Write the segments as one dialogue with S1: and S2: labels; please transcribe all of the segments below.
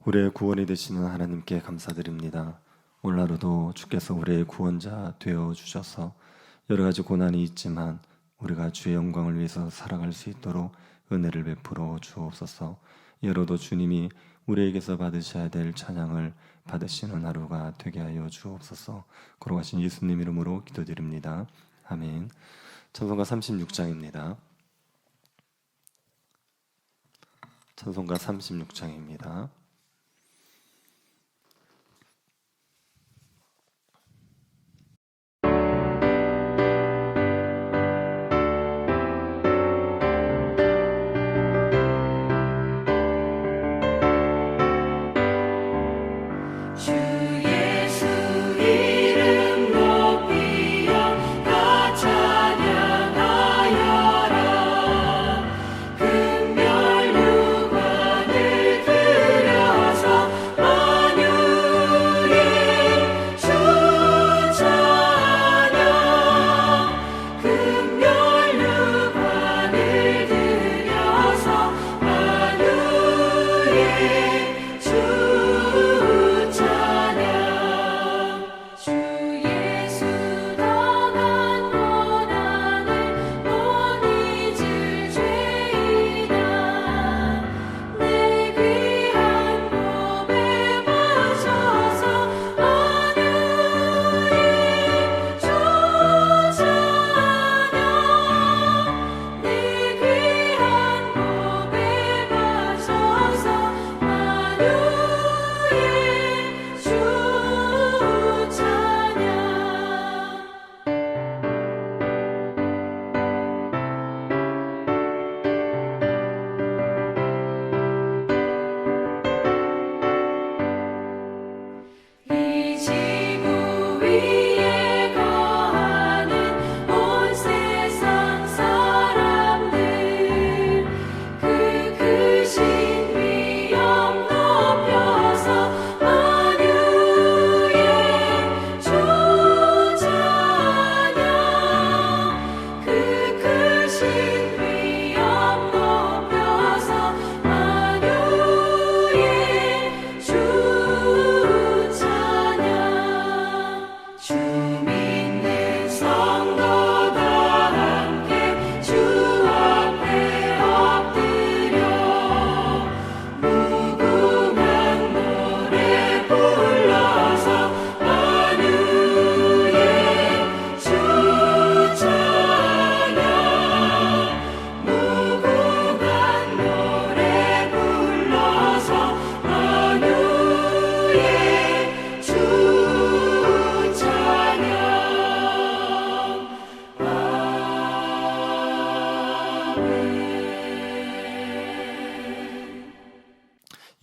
S1: 우리의 구원이 되시는 하나님께 감사드립니다. 오늘 하루도 주께서 우리의 구원자 되어 주셔서 여러 가지 고난이 있지만 우리가 주의 영광을 위해서 살아갈 수 있도록 은혜를 베풀어 주옵소서. 여러도 주님이 우리에게서 받으셔야 될 찬양을 받으시는 하루가 되게 하여 주옵소서. 걸어가신 예수님 이름으로 기도드립니다. 아멘. 찬송가 36장입니다. 찬송가 36장입니다.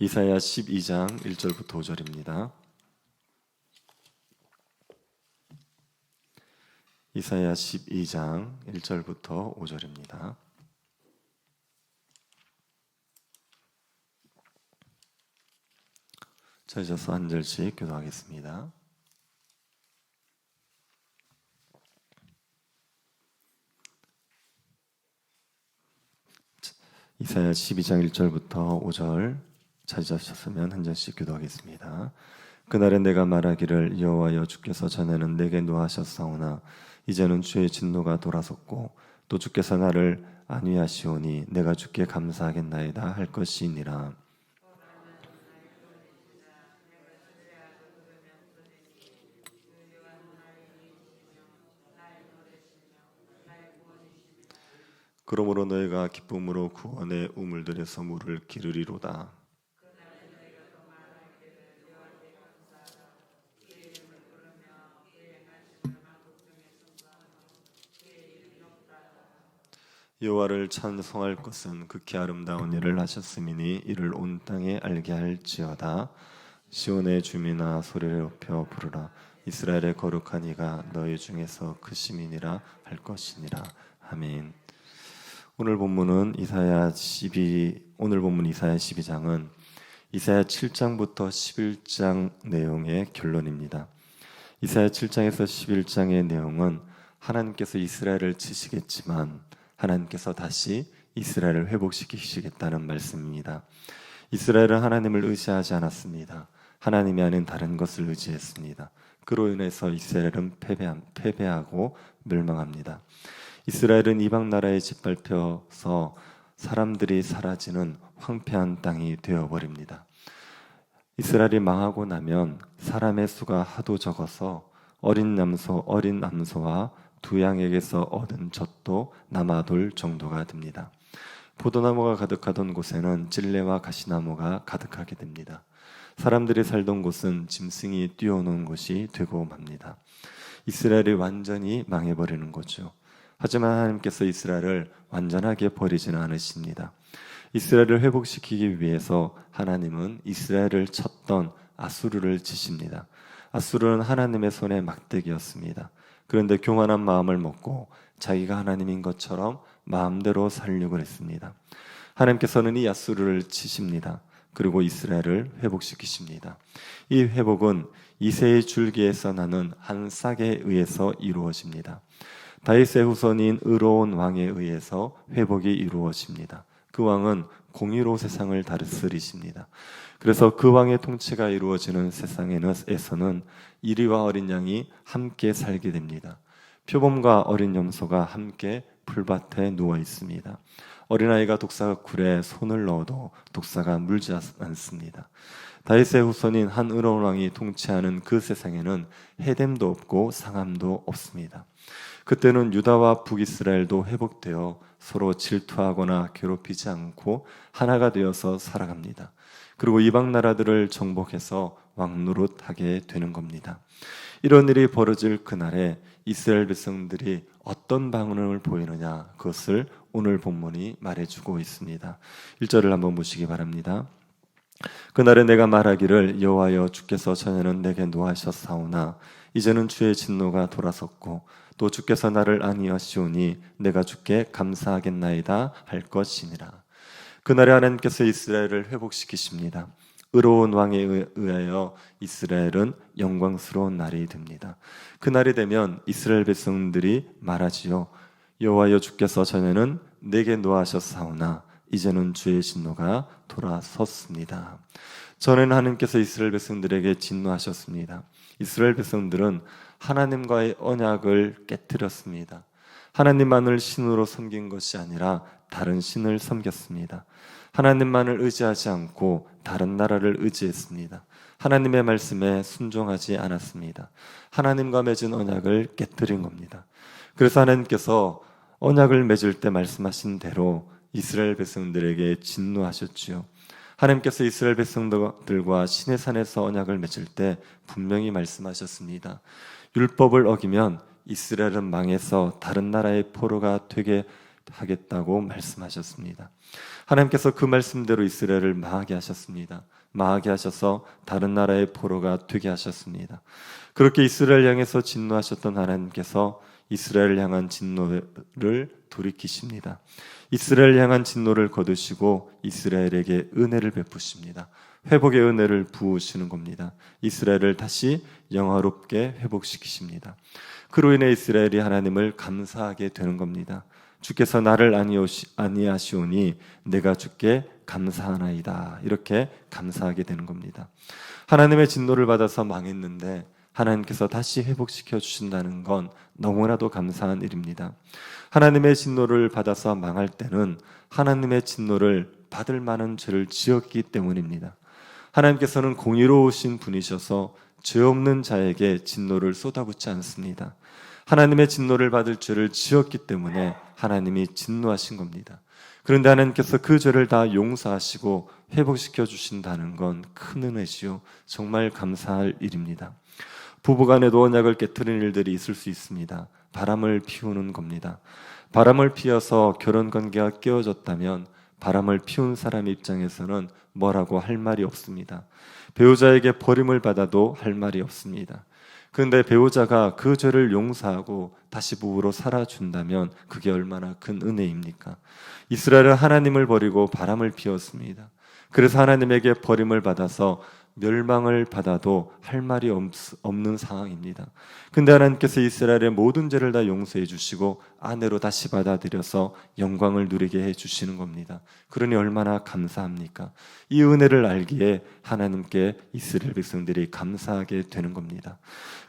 S1: 이사야 12장 1절부터 5절입니다. 이사야 12장 1절부터 5절입니다. 찾으셔서 한 절씩 교도하겠습니다. 이사야 12장 1절부터 5절 찾으셨으면 한 절씩 기도하겠습니다. 그날에 내가 말하기를 여호와여 주께서 전에는 내게 노하셨사오나 이제는 주의 진노가 돌아섰고 또 주께서 나를 안위하시오니 내가 주께 감사하겠나이다 할 것이니라. 그러므로 너희가 기쁨으로 구원의 우물들에서 물을 기르리로다. 여호와를 찬송할 것은 극히 아름다운 일을 하셨음이니 이를 온 땅에 알게 할지어다. 시온의 주민아 소리를 높여 부르라. 이스라엘의 거룩한 이가 너희 중에서 크심이니라 할 것이니라. 아멘. 오늘 본문 이사야 12장은 이사야 7장부터 11장 내용의 결론입니다. 이사야 7장에서 11장의 내용은 하나님께서 이스라엘을 치시겠지만 하나님께서 다시 이스라엘을 회복시키시겠다는 말씀입니다. 이스라엘은 하나님을 의지하지 않았습니다. 하나님이 아닌 다른 것을 의지했습니다. 그로 인해서 이스라엘은 패배하고 멸망합니다. 이스라엘은 이방 나라에 짓밟혀서 사람들이 사라지는 황폐한 땅이 되어버립니다. 이스라엘이 망하고 나면 사람의 수가 하도 적어서 어린 암소와 두 양에게서 얻은 젖도 남아돌 정도가 됩니다. 포도나무가 가득하던 곳에는 찔레와 가시나무가 가득하게 됩니다. 사람들이 살던 곳은 짐승이 뛰어오는 곳이 되고 맙니다. 이스라엘이 완전히 망해버리는 거죠. 하지만 하나님께서 이스라엘을 완전하게 버리지는 않으십니다. 이스라엘을 회복시키기 위해서 하나님은 이스라엘을 쳤던 아수르를 치십니다. 아수르는 하나님의 손에 막대기였습니다. 그런데 교만한 마음을 먹고 자기가 하나님인 것처럼 마음대로 살려고 했습니다. 하나님께서는 이 아수르를 치십니다. 그리고 이스라엘을 회복시키십니다. 이 회복은 이새의 줄기에서 나는 한 싹에 의해서 이루어집니다. 다윗의 후손인 의로운 왕에 의해서 회복이 이루어집니다. 그 왕은 공의로 세상을 다스리십니다. 그래서 그 왕의 통치가 이루어지는 세상에서는 이리와 어린 양이 함께 살게 됩니다. 표범과 어린 염소가 함께 풀밭에 누워 있습니다. 어린아이가 독사굴에 손을 넣어도 독사가 물지 않습니다. 다윗의 후손인 한 의로운 왕이 통치하는 그 세상에는 해됨도 없고 상함도 없습니다. 그때는 유다와 북이스라엘도 회복되어 서로 질투하거나 괴롭히지 않고 하나가 되어서 살아갑니다. 그리고 이방 나라들을 정복해서 왕노릇하게 되는 겁니다. 이런 일이 벌어질 그날에 이스라엘 백성들이 어떤 반응을 보이느냐, 그것을 오늘 본문이 말해주고 있습니다. 1절을 한번 보시기 바랍니다. 그날에 내가 말하기를 여호와여 주께서 전에는 내게 노하셨사오나 이제는 주의 진노가 돌아섰고 또 주께서 나를 아니하시오니 내가 주께 감사하겠나이다 할 것이니라. 그날에 하나님께서 이스라엘을 회복시키십니다. 의로운 왕에 의하여 이스라엘은 영광스러운 날이 됩니다. 그날이 되면 이스라엘 백성들이 말하지요. 여호와여 주께서 전에는 내게 노하셨사오나 이제는 주의 진노가 돌아섰습니다. 전에는 하나님께서 이스라엘 백성들에게 진노하셨습니다. 이스라엘 백성들은 하나님과의 언약을 깨뜨렸습니다. 하나님만을 신으로 섬긴 것이 아니라 다른 신을 섬겼습니다. 하나님만을 의지하지 않고 다른 나라를 의지했습니다. 하나님의 말씀에 순종하지 않았습니다. 하나님과 맺은 언약을 깨뜨린 겁니다. 그래서 하나님께서 언약을 맺을 때 말씀하신 대로 이스라엘 백성들에게 진노하셨지요. 하나님께서 이스라엘 백성들과 시내산에서 언약을 맺을 때 분명히 말씀하셨습니다. 율법을 어기면 이스라엘은 망해서 다른 나라의 포로가 되게 하겠다고 말씀하셨습니다. 하나님께서 그 말씀대로 이스라엘을 망하게 하셨습니다. 망하게 하셔서 다른 나라의 포로가 되게 하셨습니다. 그렇게 이스라엘 향해서 진노하셨던 하나님께서 이스라엘을 향한 진노를 돌이키십니다. 이스라엘 향한 진노를 거두시고 이스라엘에게 은혜를 베푸십니다. 회복의 은혜를 부으시는 겁니다. 이스라엘을 다시 영화롭게 회복시키십니다. 그로 인해 이스라엘이 하나님을 감사하게 되는 겁니다. 주께서 나를 아니하시오니 내가 주께 감사하나이다. 이렇게 감사하게 되는 겁니다. 하나님의 진노를 받아서 망했는데 하나님께서 다시 회복시켜 주신다는 건 너무나도 감사한 일입니다. 하나님의 진노를 받아서 망할 때는 하나님의 진노를 받을 만한 죄를 지었기 때문입니다. 하나님께서는 공의로우신 분이셔서 죄 없는 자에게 진노를 쏟아붓지 않습니다. 하나님의 진노를 받을 죄를 지었기 때문에 하나님이 진노하신 겁니다. 그런데 하나님께서 그 죄를 다 용서하시고 회복시켜 주신다는 건 큰 은혜지요. 정말 감사할 일입니다. 부부간에도 언약을 깨트리는 일들이 있을 수 있습니다. 바람을 피우는 겁니다. 바람을 피워서 결혼관계가 깨어졌다면 바람을 피운 사람 입장에서는 뭐라고 할 말이 없습니다. 배우자에게 버림을 받아도 할 말이 없습니다. 그런데 배우자가 그 죄를 용서하고 다시 부부로 살아준다면 그게 얼마나 큰 은혜입니까? 이스라엘은 하나님을 버리고 바람을 피웠습니다. 그래서 하나님에게 버림을 받아서 멸망을 받아도 할 말이 없는 상황입니다. 근데 하나님께서 이스라엘의 모든 죄를 다 용서해 주시고 아내로 다시 받아들여서 영광을 누리게 해 주시는 겁니다. 그러니 얼마나 감사합니까? 이 은혜를 알기에 하나님께 이스라엘 백성들이 감사하게 되는 겁니다.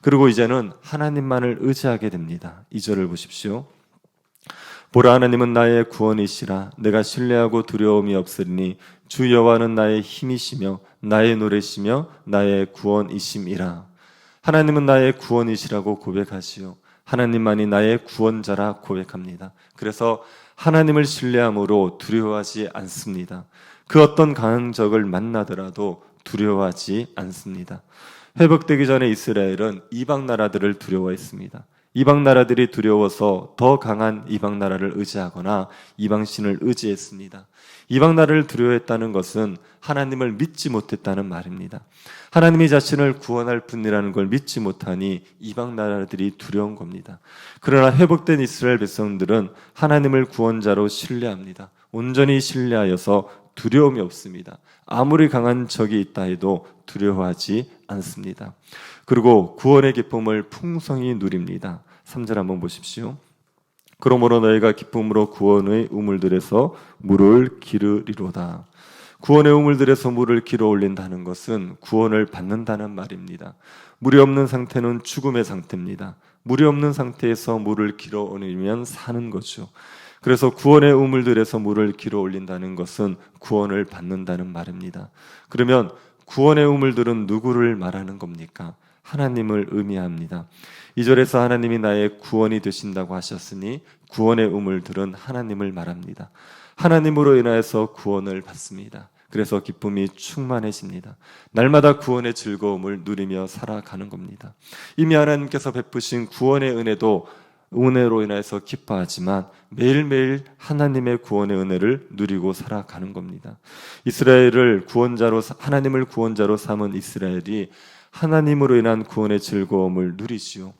S1: 그리고 이제는 하나님만을 의지하게 됩니다. 2절을 보십시오. 보라, 하나님은 나의 구원이시라. 내가 신뢰하고 두려움이 없으리니 주 여호와는 나의 힘이시며 나의 노래시며 나의 구원이심이라. 하나님은 나의 구원이시라고 고백하시오. 하나님만이 나의 구원자라 고백합니다. 그래서 하나님을 신뢰함으로 두려워하지 않습니다. 그 어떤 강한 적을 만나더라도 두려워하지 않습니다. 회복되기 전에 이스라엘은 이방 나라들을 두려워했습니다. 이방 나라들이 두려워서 더 강한 이방 나라를 의지하거나 이방신을 의지했습니다. 이방 나라를 두려워했다는 것은 하나님을 믿지 못했다는 말입니다. 하나님이 자신을 구원할 분이라는 걸 믿지 못하니 이방 나라들이 두려운 겁니다. 그러나 회복된 이스라엘 백성들은 하나님을 구원자로 신뢰합니다. 온전히 신뢰하여서 두려움이 없습니다. 아무리 강한 적이 있다 해도 두려워하지 않습니다. 그리고 구원의 기쁨을 풍성히 누립니다. 3절 한번 보십시오. 그러므로 너희가 기쁨으로 구원의 우물들에서 물을 기르리로다. 구원의 우물들에서 물을 길어 올린다는 것은 구원을 받는다는 말입니다. 물이 없는 상태는 죽음의 상태입니다. 물이 없는 상태에서 물을 길어 올리면 사는 거죠. 그래서 구원의 우물들에서 물을 길어 올린다는 것은 구원을 받는다는 말입니다. 그러면 구원의 우물들은 누구를 말하는 겁니까? 하나님을 의미합니다. 2절에서 하나님이 나의 구원이 되신다고 하셨으니 구원의 우물들은 하나님을 말합니다. 하나님으로 인하여서 구원을 받습니다. 그래서 기쁨이 충만해집니다. 날마다 구원의 즐거움을 누리며 살아가는 겁니다. 이미 하나님께서 베푸신 구원의 은혜로 인해서 기뻐하지만 매일매일 하나님의 구원의 은혜를 누리고 살아가는 겁니다. 하나님을 구원자로 삼은 이스라엘이 하나님으로 인한 구원의 즐거움을 누리지요.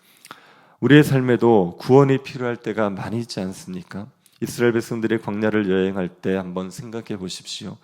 S1: 우리의 삶에도 구원이 필요할 때가 많이 있지 않습니까? 이스라엘 백성들이 광야를 여행할 때 한번 생각해 보십시오.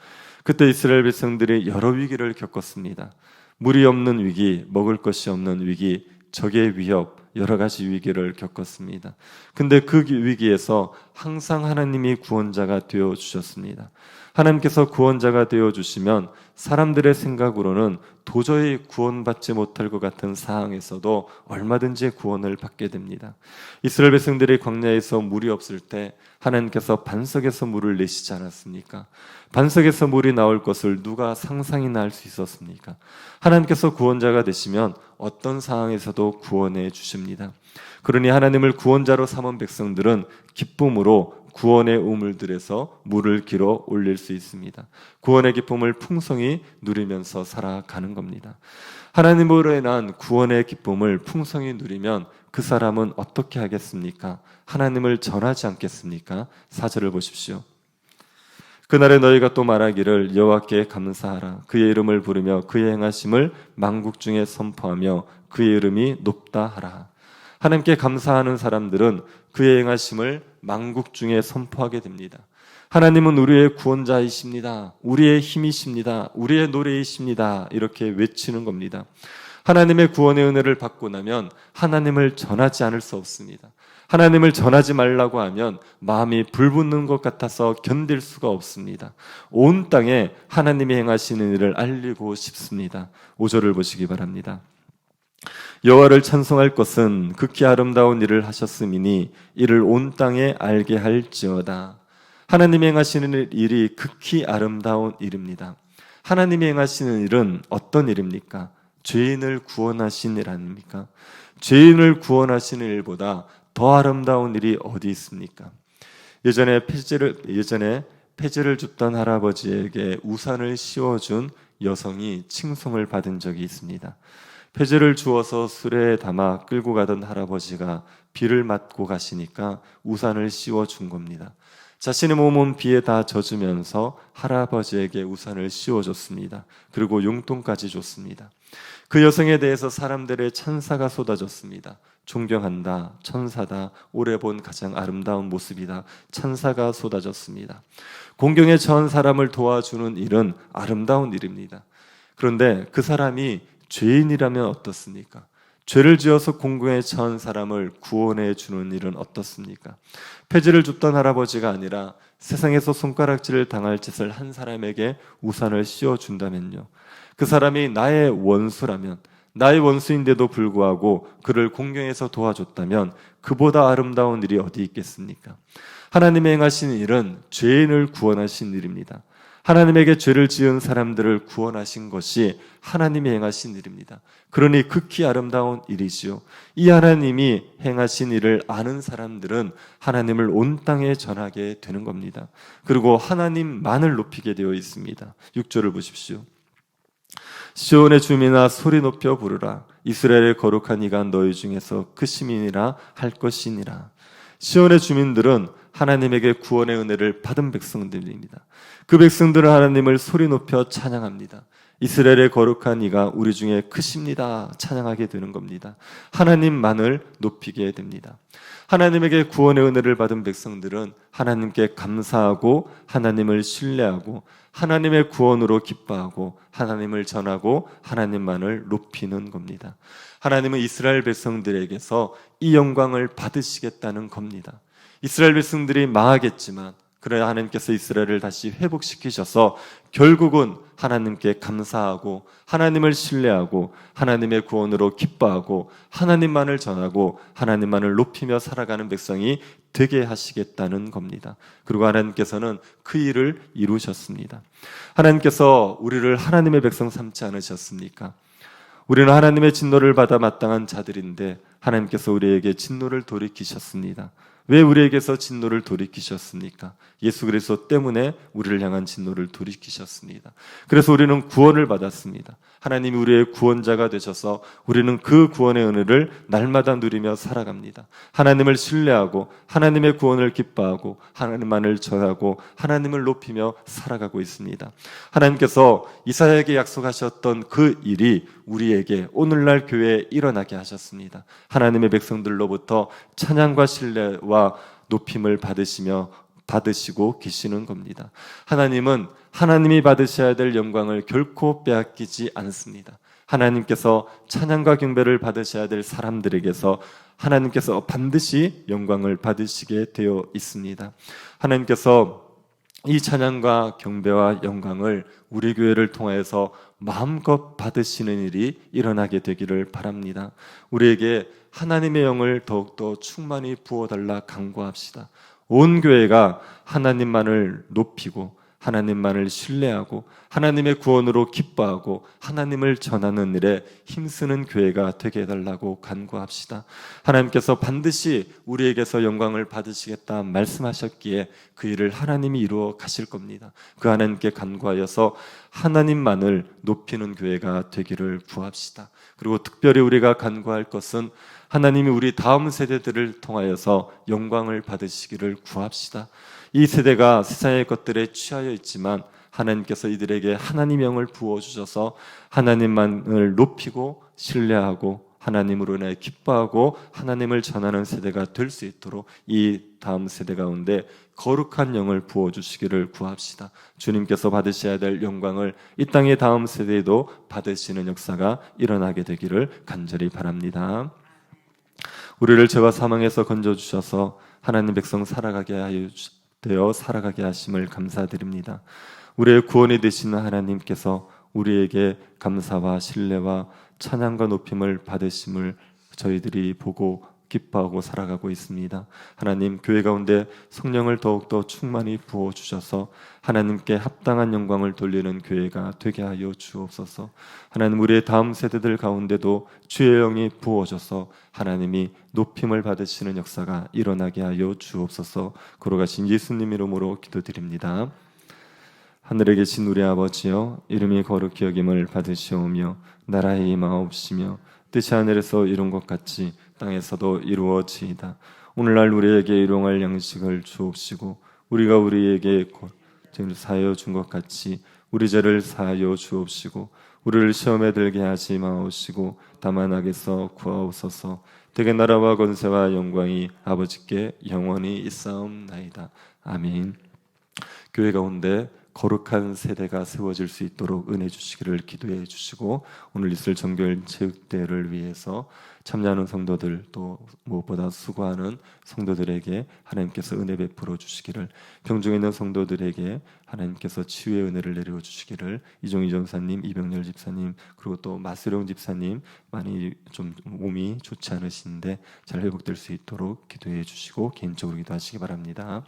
S1: 그때 이스라엘 백성들이 여러 위기를 겪었습니다. 물이 없는 위기, 먹을 것이 없는 위기, 적의 위협, 여러 가지 위기를 겪었습니다. 근데 그 위기에서 항상 하나님이 구원자가 되어 주셨습니다. 하나님께서 구원자가 되어 주시면 사람들의 생각으로는 도저히 구원받지 못할 것 같은 상황에서도 얼마든지 구원을 받게 됩니다. 이스라엘 백성들이 광야에서 물이 없을 때 하나님께서 반석에서 물을 내시지 않았습니까? 반석에서 물이 나올 것을 누가 상상이나 할 수 있었습니까? 하나님께서 구원자가 되시면 어떤 상황에서도 구원해 주십니다. 그러니 하나님을 구원자로 삼은 백성들은 기쁨으로 구원의 우물들에서 물을 길어 올릴 수 있습니다. 구원의 기쁨을 풍성히 누리면서 살아가는 겁니다. 하나님으로 인한 구원의 기쁨을 풍성히 누리면 그 사람은 어떻게 하겠습니까? 하나님을 전하지 않겠습니까? 4절을 보십시오. 그날에 너희가 또 말하기를 여호와께 감사하라. 그의 이름을 부르며 그의 행하심을 만국 중에 선포하며 그의 이름이 높다 하라. 하나님께 감사하는 사람들은 그의 행하심을 만국 중에 선포하게 됩니다. 하나님은 우리의 구원자이십니다. 우리의 힘이십니다. 우리의 노래이십니다. 이렇게 외치는 겁니다. 하나님의 구원의 은혜를 받고 나면 하나님을 전하지 않을 수 없습니다. 하나님을 전하지 말라고 하면 마음이 불붙는 것 같아서 견딜 수가 없습니다. 온 땅에 하나님이 행하시는 일을 알리고 싶습니다. 5절을 보시기 바랍니다. 여호와를 찬송할 것은 극히 아름다운 일을 하셨음이니 이를 온 땅에 알게 할지어다. 하나님이 행하시는 일이 극히 아름다운 일입니다. 하나님이 행하시는 일은 어떤 일입니까? 죄인을 구원하신 일 아닙니까? 죄인을 구원하시는 일보다 더 아름다운 일이 어디 있습니까? 예전에 폐지를 줍던 할아버지에게 우산을 씌워준 여성이 칭송을 받은 적이 있습니다. 폐지를 주어서 수레에 담아 끌고 가던 할아버지가 비를 맞고 가시니까 우산을 씌워준 겁니다. 자신의 몸은 비에 다 젖으면서 할아버지에게 우산을 씌워줬습니다. 그리고 용돈까지 줬습니다. 그 여성에 대해서 사람들의 찬사가 쏟아졌습니다. 존경한다, 천사다, 오래 본 가장 아름다운 모습이다, 찬사가 쏟아졌습니다. 공경에 처한 사람을 도와주는 일은 아름다운 일입니다. 그런데 그 사람이 죄인이라면 어떻습니까? 죄를 지어서 공경에 처한 사람을 구원해 주는 일은 어떻습니까? 폐지를 줍던 할아버지가 아니라 세상에서 손가락질을 당할 짓을 한 사람에게 우산을 씌워준다면요. 그 사람이 나의 원수라면, 나의 원수인데도 불구하고 그를 공경해서 도와줬다면 그보다 아름다운 일이 어디 있겠습니까? 하나님이 행하신 일은 죄인을 구원하신 일입니다. 하나님에게 죄를 지은 사람들을 구원하신 것이 하나님이 행하신 일입니다. 그러니 극히 아름다운 일이지요. 이 하나님이 행하신 일을 아는 사람들은 하나님을 온 땅에 전하게 되는 겁니다. 그리고 하나님만을 높이게 되어 있습니다. 6절을 보십시오. 시온의 주민아 소리 높여 부르라. 이스라엘의 거룩한 이가 너희 중에서 크심이니라 할 것이니라. 시온의 주민들은 하나님에게 구원의 은혜를 받은 백성들입니다. 그 백성들은 하나님을 소리 높여 찬양합니다. 이스라엘의 거룩한 이가 우리 중에 크십니다. 찬양하게 되는 겁니다. 하나님만을 높이게 됩니다. 하나님에게 구원의 은혜를 받은 백성들은 하나님께 감사하고 하나님을 신뢰하고 하나님의 구원으로 기뻐하고 하나님을 전하고 하나님만을 높이는 겁니다. 하나님은 이스라엘 백성들에게서 이 영광을 받으시겠다는 겁니다. 이스라엘 백성들이 망하겠지만 그러나 하나님께서 이스라엘을 다시 회복시키셔서 결국은 하나님께 감사하고 하나님을 신뢰하고 하나님의 구원으로 기뻐하고 하나님만을 전하고 하나님만을 높이며 살아가는 백성이 되게 하시겠다는 겁니다. 그리고 하나님께서는 그 일을 이루셨습니다. 하나님께서 우리를 하나님의 백성 삼지 않으셨습니까? 우리는 하나님의 진노를 받아 마땅한 자들인데 하나님께서 우리에게 진노를 돌이키셨습니다. 왜 우리에게서 진노를 돌이키셨습니까? 예수 그리스도 때문에 우리를 향한 진노를 돌이키셨습니다. 그래서 우리는 구원을 받았습니다. 하나님이 우리의 구원자가 되셔서 우리는 그 구원의 은혜를 날마다 누리며 살아갑니다. 하나님을 신뢰하고 하나님의 구원을 기뻐하고 하나님만을 전하고 하나님을 높이며 살아가고 있습니다. 하나님께서 이사야에게 약속하셨던 그 일이 우리에게 오늘날 교회에 일어나게 하셨습니다. 하나님의 백성들로부터 찬양과 신뢰와 높임을 받으시고 계시는 겁니다. 하나님은 하나님이 받으셔야 될 영광을 결코 빼앗기지 않습니다. 하나님께서 찬양과 경배를 받으셔야 될 사람들에게서 하나님께서 반드시 영광을 받으시게 되어 있습니다. 하나님께서 이 찬양과 경배와 영광을 우리 교회를 통하여서 마음껏 받으시는 일이 일어나게 되기를 바랍니다. 우리에게 하나님의 영을 더욱더 충만히 부어달라 간구합시다. 온 교회가 하나님만을 높이고 하나님만을 신뢰하고 하나님의 구원으로 기뻐하고 하나님을 전하는 일에 힘쓰는 교회가 되게 해달라고 간구합시다. 하나님께서 반드시 우리에게서 영광을 받으시겠다 말씀하셨기에 그 일을 하나님이 이루어 가실 겁니다. 그 하나님께 간구하여서 하나님만을 높이는 교회가 되기를 구합시다. 그리고 특별히 우리가 간구할 것은 하나님이 우리 다음 세대들을 통하여서 영광을 받으시기를 구합시다. 이 세대가 세상의 것들에 취하여 있지만 하나님께서 이들에게 하나님의 영을 부어주셔서 하나님만을 높이고 신뢰하고 하나님으로 인해 기뻐하고 하나님을 전하는 세대가 될 수 있도록 이 다음 세대 가운데 거룩한 영을 부어주시기를 구합시다. 주님께서 받으셔야 될 영광을 이 땅의 다음 세대에도 받으시는 역사가 일어나게 되기를 간절히 바랍니다. 우리를 죄와 사망에서 건져주셔서 하나님 백성 살아가게 하심을 감사드립니다. 우리의 구원이 되시는 하나님께서 우리에게 감사와 신뢰와 찬양과 높임을 받으심을 저희들이 보고 기뻐하고 살아가고 있습니다. 하나님, 교회 가운데 성령을 더욱더 충만히 부어주셔서 하나님께 합당한 영광을 돌리는 교회가 되게 하여 주옵소서. 하나님, 우리의 다음 세대들 가운데도 주의 영이 부어져서 하나님이 높임을 받으시는 역사가 일어나게 하여 주옵소서. 걸어가신 예수님 이름으로 기도드립니다. 하늘에 계신 우리 아버지여, 이름이 거룩히 여김을 받으시오며 나라의 임하옵시며 뜻이 하늘에서 이룬 것 같이 땅에서도 이루어지이다. 오늘날 우리에게 일용할 양식을 주옵시고 우리가 우리에게 죄를 사하여 준 것 같이 우리 죄를 사하여 주옵시고 우리를 시험에 들게 하지 마옵시고 다만 악에서 구하옵소서. 대개 나라와 권세와 영광이 아버지께 영원히 있사옵나이다. 아멘. 교회 가운데 거룩한 세대가 세워질 수 있도록 은혜 주시기를 기도해 주시고, 오늘 있을 정결 체육대회를 위해서 참여하는 성도들, 또 무엇보다 수고하는 성도들에게 하나님께서 은혜 베풀어 주시기를, 병중에 있는 성도들에게 하나님께서 치유의 은혜를 내려 주시기를, 이종희 전사님, 이병렬 집사님, 그리고 또 마수령 집사님 많이 좀 몸이 좋지 않으신데 잘 회복될 수 있도록 기도해 주시고 개인적으로 기도하시기 바랍니다.